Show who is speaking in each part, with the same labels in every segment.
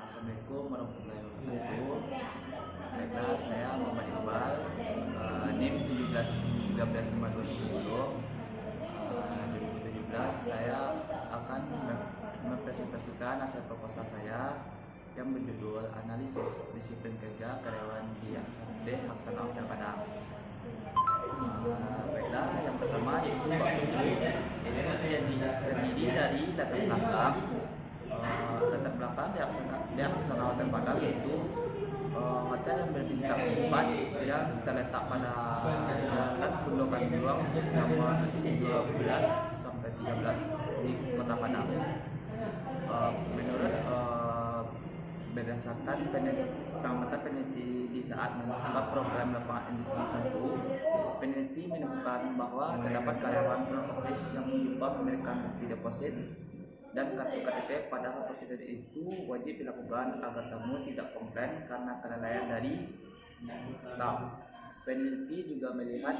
Speaker 1: Assalamualaikum warahmatullahi wabarakatuh. Baiklah, saya Muhammad Iqbal, NIM 1713 2017. Saya akan mempresentasikan hasil proposal saya yang berjudul Analisis Disiplin Kerja Karyawan di Haksana Hotel Padang. Baiklah, yang pertama yaitu maksudnya ini terdiri dari latar belakang di Haksana Hotel Padang, yaitu hotel yang berbintang 4 yang terletak pada Jalan Gundokan Juang nomor 12 sampai 13 di Kota Padang. Menurut berdasarkan pengamatan peneliti di saat melakukan program lapangan industri 1, peneliti menemukan bahwa terdapat karyawan front office yang lupa memberikan bukti deposit dan kartu KTP, padahal prosedur itu wajib dilakukan agar tamu tidak komplain karena kelalaian dari staf. Peneliti juga melihat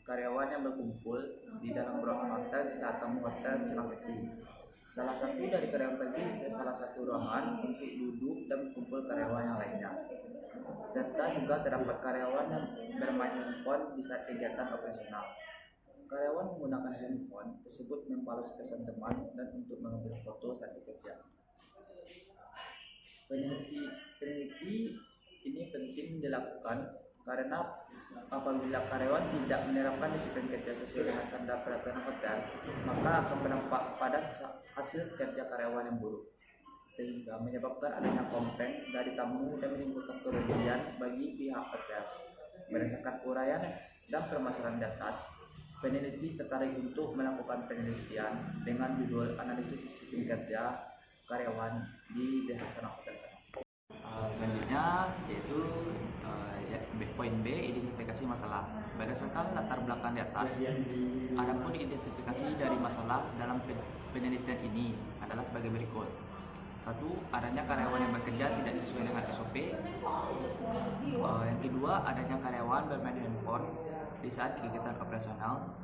Speaker 1: karyawan yang berkumpul di dalam ruangan hotel di saat tamu hotel sedang sepi. Salah satu dari karyawan pergi ke salah satu ruangan untuk duduk dan berkumpul karyawan yang lainnya. Serta juga terdapat karyawan yang bermain handphone di saat kegiatan operasional. Karyawan menggunakan handphone tersebut membalas pesan teman dan untuk mengambil foto saat bekerja. Peneliti ini penting dilakukan karena apabila karyawan tidak menerapkan disiplin kerja sesuai dengan standar peraturan hotel, maka akan berdampak pada hasil kerja karyawan yang buruk, sehingga menyebabkan adanya komplain dari tamu dan menimbulkan kerugian bagi pihak hotel. Berdasarkan uraian dan permasalahan di atas, peneliti tertarik untuk melakukan penelitian dengan judul Analisis Disiplin Kerja Karyawan di Haksana Hotel Padang. Selanjutnya yaitu poin B, identifikasi masalah. Berdasarkan latar belakang di atas, adapun identifikasi dari masalah dalam penelitian ini adalah sebagai berikut. 1. Adanya karyawan yang bekerja tidak sesuai dengan SOP. Yang kedua, adanya karyawan bermain handphone di saat kegiatan operasional.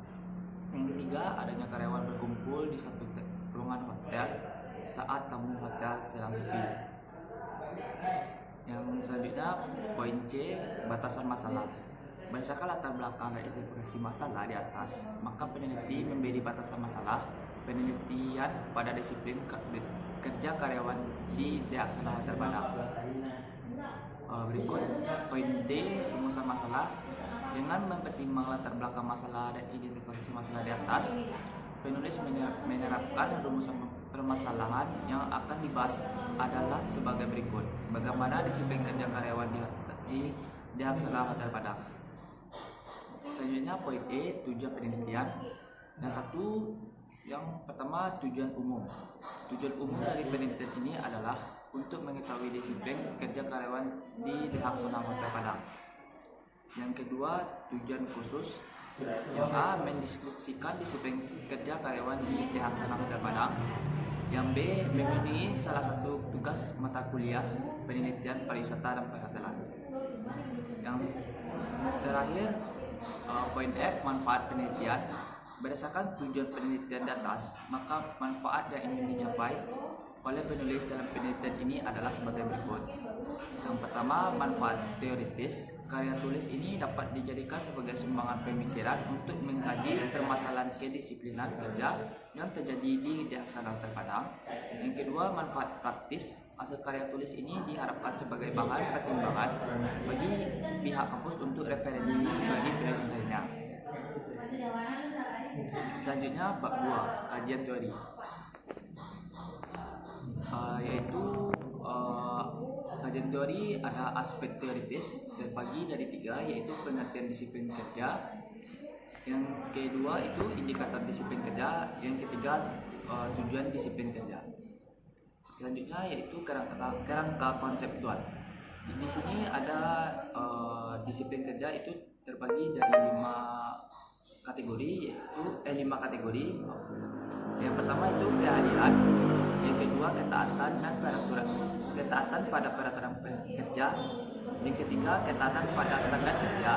Speaker 1: Yang ketiga, adanya karyawan berkumpul di satu ruangan hotel saat tamu hotel sedang sepi. Yang selanjutnya poin C, batasan masalah. Berdasarkan latar belakang dan identifikasi masalah di atas, maka peneliti memberi batasan masalah penelitian pada disiplin kerja karyawan di Haksana Hotel Padang. Berikut poin D, rumusan masalah. Dengan mempertimbangkan latar belakang masalah dan identifikasi masalah di atas, penulis menerapkan rumusan permasalahan yang akan dibahas adalah sebagai berikut. Bagaimana disiplin kerja karyawan di Haksana Hotel Padang. Selanjutnya poin E, tujuan penelitian. Yang pertama, tujuan umum. Tujuan umum dari penelitian ini adalah untuk mengetahui disiplin kerja karyawan di Haksana Hotel Padang. Yang kedua, tujuan khusus. Yang A, mendeskripsikan disiplin kerja karyawan di Haksana Hotel Padang. Yang B, memenuhi salah satu tugas mata kuliah penelitian pariwisata dan perhotelan. Yang terakhir, poin F, manfaat penelitian. Berdasarkan tujuan penelitian di atas, maka manfaat yang ingin dicapai oleh penulis dalam penelitian ini adalah sebagai berikut. Yang pertama, manfaat teoritis. Karya tulis ini dapat dijadikan sebagai sumbangan pemikiran untuk mengkaji permasalahan kedisiplinan kerja yang terjadi di Haksana Hotel Padang. Yang kedua, manfaat praktis. Hasil karya tulis ini diharapkan sebagai bahan pertimbangan bagi pihak kampus untuk referensi bagi penulis lainnya. Selanjutnya bab 2, kajian teori. Kajian teori ada aspek teoritis terbagi dari 3, yaitu pengertian disiplin kerja. Yang kedua itu indikator disiplin kerja. Yang ketiga tujuan disiplin kerja. Selanjutnya yaitu kerangka konseptual. Di sini ada disiplin kerja itu terbagi dari 5 kategori, yaitu 5 kategori. Yang pertama itu keahlian, yang kedua ketaatan pada peraturan kerja, yang ketiga ketaatan pada standar kerja,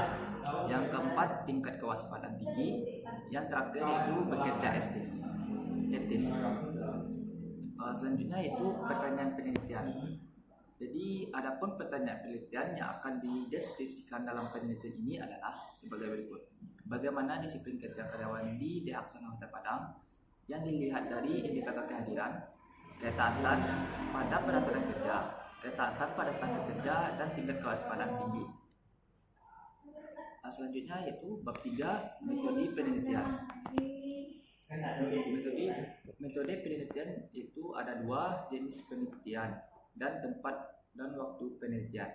Speaker 1: yang keempat tingkat kewaspadaan tinggi, yang terakhir yaitu bekerja etis. Selanjutnya itu pertanyaan penelitian. Jadi, adapun pertanyaan penelitian yang akan dideskripsikan dalam penelitian ini adalah sebagai berikut. Bagaimana disiplin kerja karyawan di Dehaksana Hotel Padang yang dilihat dari indikator kehadiran, ketaatan pada peraturan kerja, ketaatan pada standar kerja, dan tingkat kewaspadaan tinggi. Selanjutnya yaitu bab 3, metode penelitian. Metode penelitian itu ada 2 jenis penelitian dan tempat dan waktu penelitian.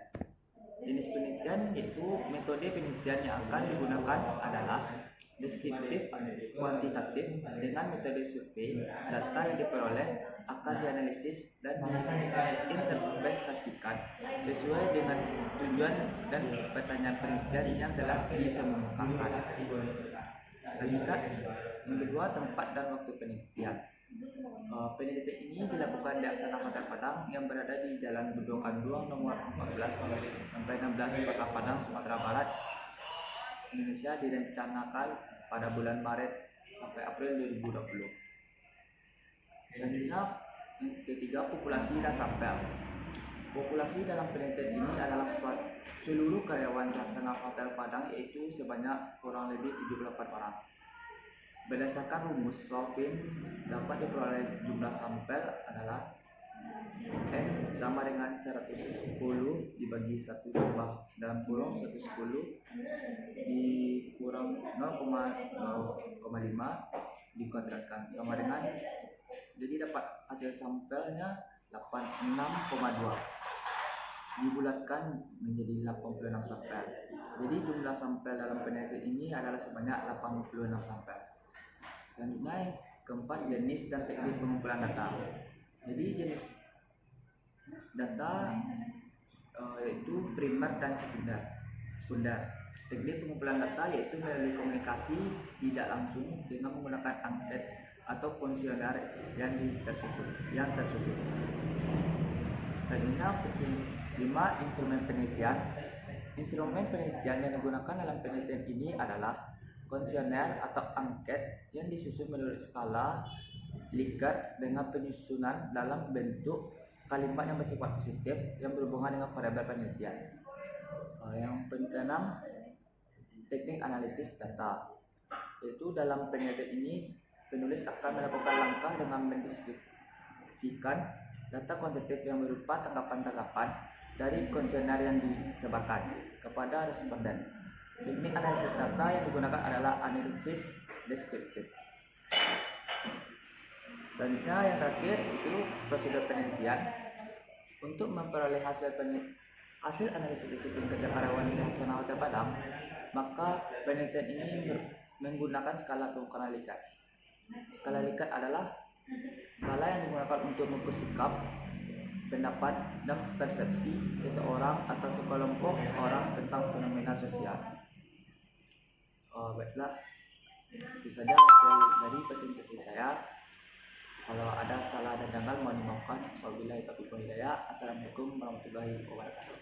Speaker 1: Jenis penelitian yaitu metode penelitian yang akan digunakan adalah deskriptif kuantitatif dengan metode survei. Data yang diperoleh akan dianalisis dan diinterpretasikan sesuai dengan tujuan dan pertanyaan penelitian yang telah dikemukakan. Selanjutnya, yang kedua, tempat dan waktu penelitian. Penelitian ini dilakukan di Aksana Hotel Padang yang berada di Jalan Bedong-Kanduang nomor 14-16 Kota Padang, Sumatera Barat, Indonesia, direncanakan pada bulan Maret sampai April 2020. Selanjutnya, yang ketiga, populasi dan sampel. Populasi dalam penelitian ini adalah seluruh karyawan di Aksana Hotel Padang, yaitu sebanyak kurang lebih 78 orang. Berdasarkan rumus Solvin, dapat diperoleh jumlah sampel adalah N sama dengan 110 dibagi 1 tambah dalam kurung 110 dikurang 0,5 dikuadratkan sama dengan, jadi dapat hasil sampelnya 86,2 dibulatkan menjadi 86 sampel. Jadi jumlah sampel dalam penelitian ini adalah sebanyak 86 sampel. Selanjutnya, yang keempat, jenis dan teknik pengumpulan data. Jadi jenis data yaitu primer dan sekunder. Teknik pengumpulan data yaitu melalui komunikasi tidak langsung dengan menggunakan angket atau kuesioner yang tersusun. Selanjutnya, 5, instrumen penelitian. Instrumen penelitian yang digunakan dalam penelitian ini adalah kuesioner atau angket yang disusun menurut skala Likert dengan penyusunan dalam bentuk kalimat yang bersifat positif yang berhubungan dengan variabel penelitian. Yang keenam, teknik analisis data. Yaitu dalam penelitian ini penulis akan melakukan langkah dengan mendeskripsikan data kuantitatif yang berupa tanggapan-tanggapan dari kuesioner yang disebarkan kepada responden. Teknik analisis data yang digunakan adalah analisis deskriptif. Selanjutnya, yang terakhir itu prosedur penelitian. Untuk memperoleh hasil analisis disiplin kerja karyawan di Aksana Hotel Padang, maka penelitian ini menggunakan skala pengukuran Likert. Skala Likert adalah skala yang digunakan untuk mengukur sikap, pendapat, dan persepsi seseorang atau sekelompok orang tentang fenomena sosial. Baiklah, itu saja hasil dari presentasi saya. Kalau ada salah dan janggal mohon dimaafkan. Wabillahi taufiq wal hidayah. Assalamualaikum warahmatullahi wabarakatuh.